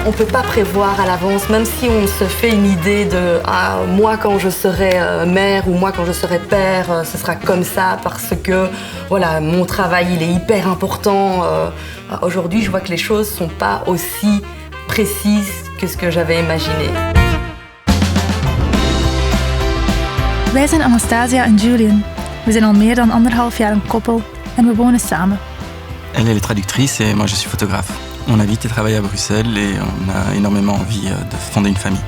On ne peut pas prévoir à l'avance, même si on se fait une idée de moi quand je serai mère ou moi quand je serai père, ce sera comme ça parce que voilà, mon travail il est hyper important. Aujourd'hui, je vois que les choses ne sont pas aussi précises que ce que j'avais imaginé. Wij zijn Anastasia en Julian. We zijn al meer dan 1,5 jaar een koppel en we wonen samen. Elle est traductrice et moi je suis photographe. On habite et travaille à Bruxelles et on a énormément envie de fonder une famille.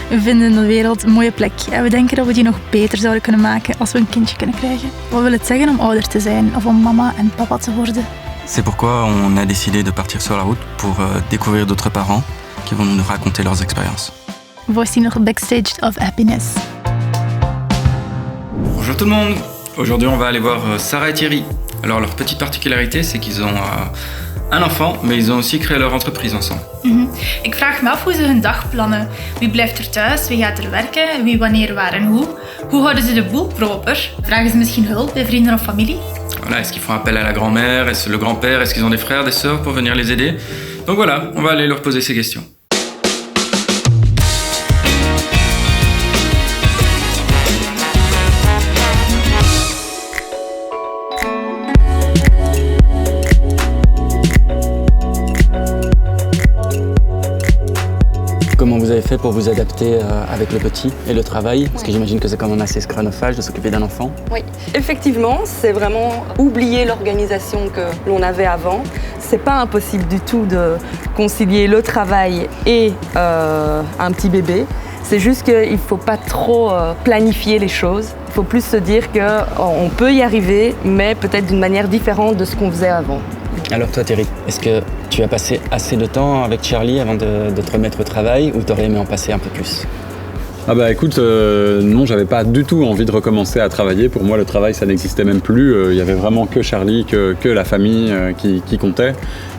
We vinden de wereld een mooie plek en we denken dat we die nog beter zouden kunnen maken als we een kindje kunnen krijgen. Wat wil het zeggen om ouder te zijn of om mama en papa te worden? C'est pourquoi on a décidé de partir sur la route pour découvrir d'autres parents qui vont nous raconter leurs expériences. Voici nog Backstage of Happiness. Bonjour tout le monde. Aujourd'hui on va aller voir Sarah et Thierry. Alors leur petite particularité c'est qu'ils ont un enfant, mais ils ont aussi créé leur entreprise ensemble. Ik vraag me af hoe ze hun dag plannen. Wie blijft er thuis, wie gaat er werken, wie, wanneer, waar en hoe. Hoe houden ze de boel proper? Vragen ze misschien hulp bij vrienden of familie? Voilà, est-ce qu'ils font appel à la grand-mère, est-ce le grand-père, est-ce qu'ils ont des frères, des sœurs pour venir les aider? Donc voilà, on va aller leur poser ces questions. Comment vous avez fait pour vous adapter avec le petit et le travail? Parce que j'imagine que c'est quand même assez chronophage de s'occuper d'un enfant. Oui, effectivement, c'est vraiment oublier l'organisation que l'on avait avant. C'est pas impossible du tout de concilier le travail et un petit bébé. C'est juste qu'il ne faut pas trop planifier les choses. Il faut plus se dire qu'on peut y arriver, mais peut-être d'une manière différente de ce qu'on faisait avant. Alors toi Thierry, est-ce que tu as passé assez de temps avec Charlie avant de te remettre au travail ou t'aurais aimé en passer un peu plus? Ah bah écoute, non, j'avais pas du tout envie de recommencer à travailler. Pour moi, le travail, ça n'existait même plus. Il y avait vraiment que Charlie, que la famille qui comptait.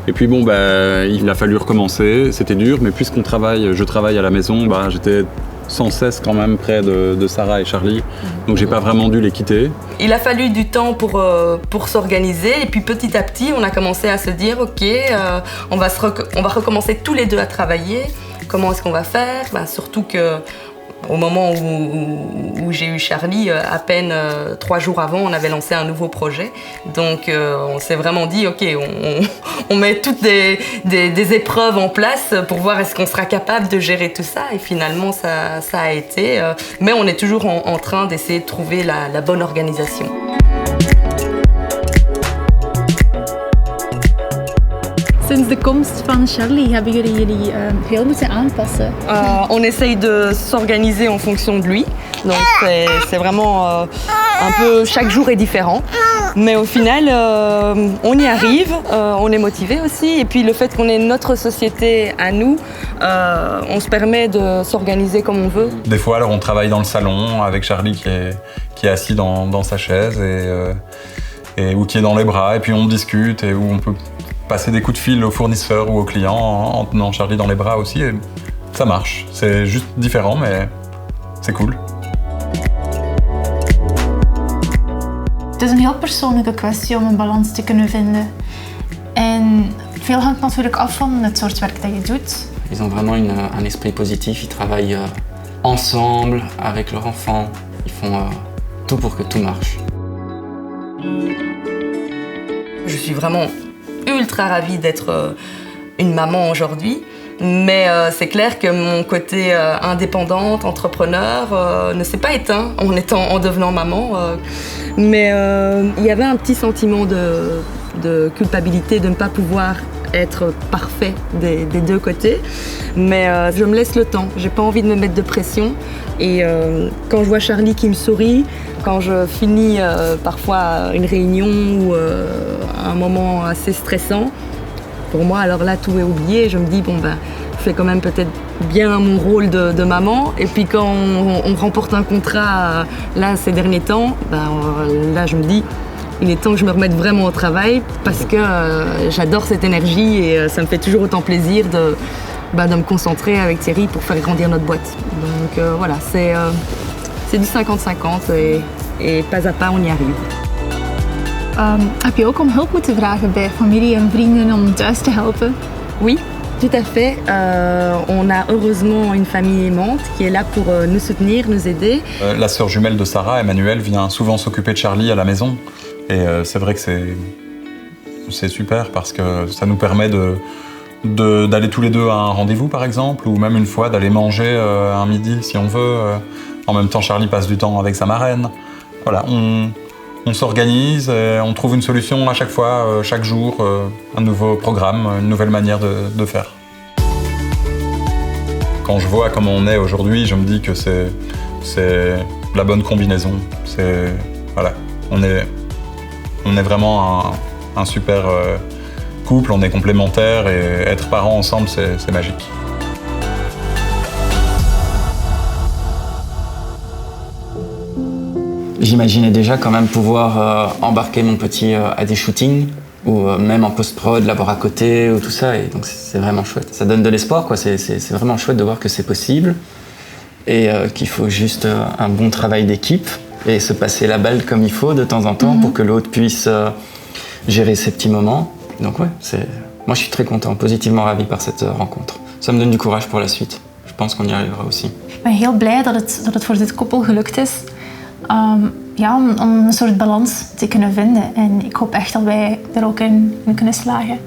Et puis bon, bah, il a fallu recommencer. C'était dur, mais puisqu'on travaille, je travaille à la maison, bah, j'étais sans cesse quand même près de Sarah et Charlie. Donc j'ai pas vraiment dû les quitter. Il a fallu du temps pour s'organiser et puis petit à petit on a commencé à se dire ok, on va recommencer tous les deux à travailler. Comment est-ce qu'on va faire? Surtout que au moment où j'ai eu Charlie, à peine 3 jours avant, on avait lancé un nouveau projet. Donc on s'est vraiment dit, ok, on met toutes des épreuves en place pour voir est-ce qu'on sera capable de gérer tout ça. Et finalement, ça a été. Mais on est toujours en train d'essayer de trouver la bonne organisation. Sinds de komst van Charlie hebben jullie veel moeten aanpassen. On essaye de s'organiser en fonction de lui. Donc c'est vraiment un peu, chaque jour est différent. Mais au final, on y arrive, on est motivé aussi. Et puis le fait qu'on ait notre société à nous, on se permet de s'organiser comme on veut. Des fois, alors on travaille dans le salon avec Charlie qui est assis dans sa chaise ou qui est dans les bras. Et puis on discute et où on peut passer des coups de fil aux fournisseurs ou aux clients en tenant Charlie dans les bras aussi. Et ça marche. C'est juste différent, mais c'est cool. Het is een heel persoonlijke kwestie om een balans te kunnen vinden. En veel hangt natuurlijk af van het soort werk dat je doet. Ils ont vraiment un esprit positif, ils travaillent ensemble avec leur enfant. Ils font tout pour que tout marche. Je suis vraiment ultra ravie d'être une maman aujourd'hui, mais c'est clair que mon côté indépendante, entrepreneur ne s'est pas éteint en devenant maman. Mais il y avait un petit sentiment de culpabilité de ne pas pouvoir être parfait des deux côtés, mais je me laisse le temps, j'ai pas envie de me mettre de pression et quand je vois Charlie qui me sourit, quand je finis parfois une réunion ou un moment assez stressant, pour moi alors là tout est oublié, je me dis bon ben je fais quand même peut-être bien mon rôle de maman et puis quand on remporte un contrat là ces derniers temps, ben, là je me dis il est temps que je me remette vraiment au travail parce que j'adore cette énergie et ça me fait toujours autant plaisir de me concentrer avec Thierry pour faire grandir notre boîte. Donc voilà, c'est du 50-50 et pas à pas on y arrive. Heb je ook om hulp moeten vragen bij familie en vrienden om thuis te helpen? Oui, Tout à fait. On a heureusement une famille aimante qui est là pour nous soutenir, nous aider. La sœur jumelle de Sarah, Emmanuelle, vient souvent s'occuper de Charlie à la maison. Et c'est vrai que c'est super parce que ça nous permet d'aller tous les deux à un rendez-vous par exemple, ou même une fois d'aller manger un midi si on veut. En même temps, Charlie passe du temps avec sa marraine. Voilà, on s'organise et on trouve une solution à chaque fois, chaque jour, un nouveau programme, une nouvelle manière de faire. Quand je vois comment on est aujourd'hui, je me dis que c'est la bonne combinaison. Voilà, on est vraiment un super couple, on est complémentaires et être parents ensemble, c'est magique. J'imaginais déjà quand même pouvoir embarquer mon petit à des shootings ou même en post-prod, l'avoir à côté ou tout ça. Et donc c'est vraiment chouette. Ça donne de l'espoir, quoi. C'est vraiment chouette de voir que c'est possible et qu'il faut juste un bon travail d'équipe et se passer la balle comme il faut de temps en temps pour que l'autre puisse gérer ses petits moments. Donc ouais, moi je suis très content, positivement ravi par cette rencontre. Ça me donne du courage pour la suite. Je pense qu'on y arrivera aussi. Ik ben heel blij dat het voor dit koppel gelukt is. Om een soort balans te kunnen vinden. En ik hoop echt dat wij er ook in kunnen slagen.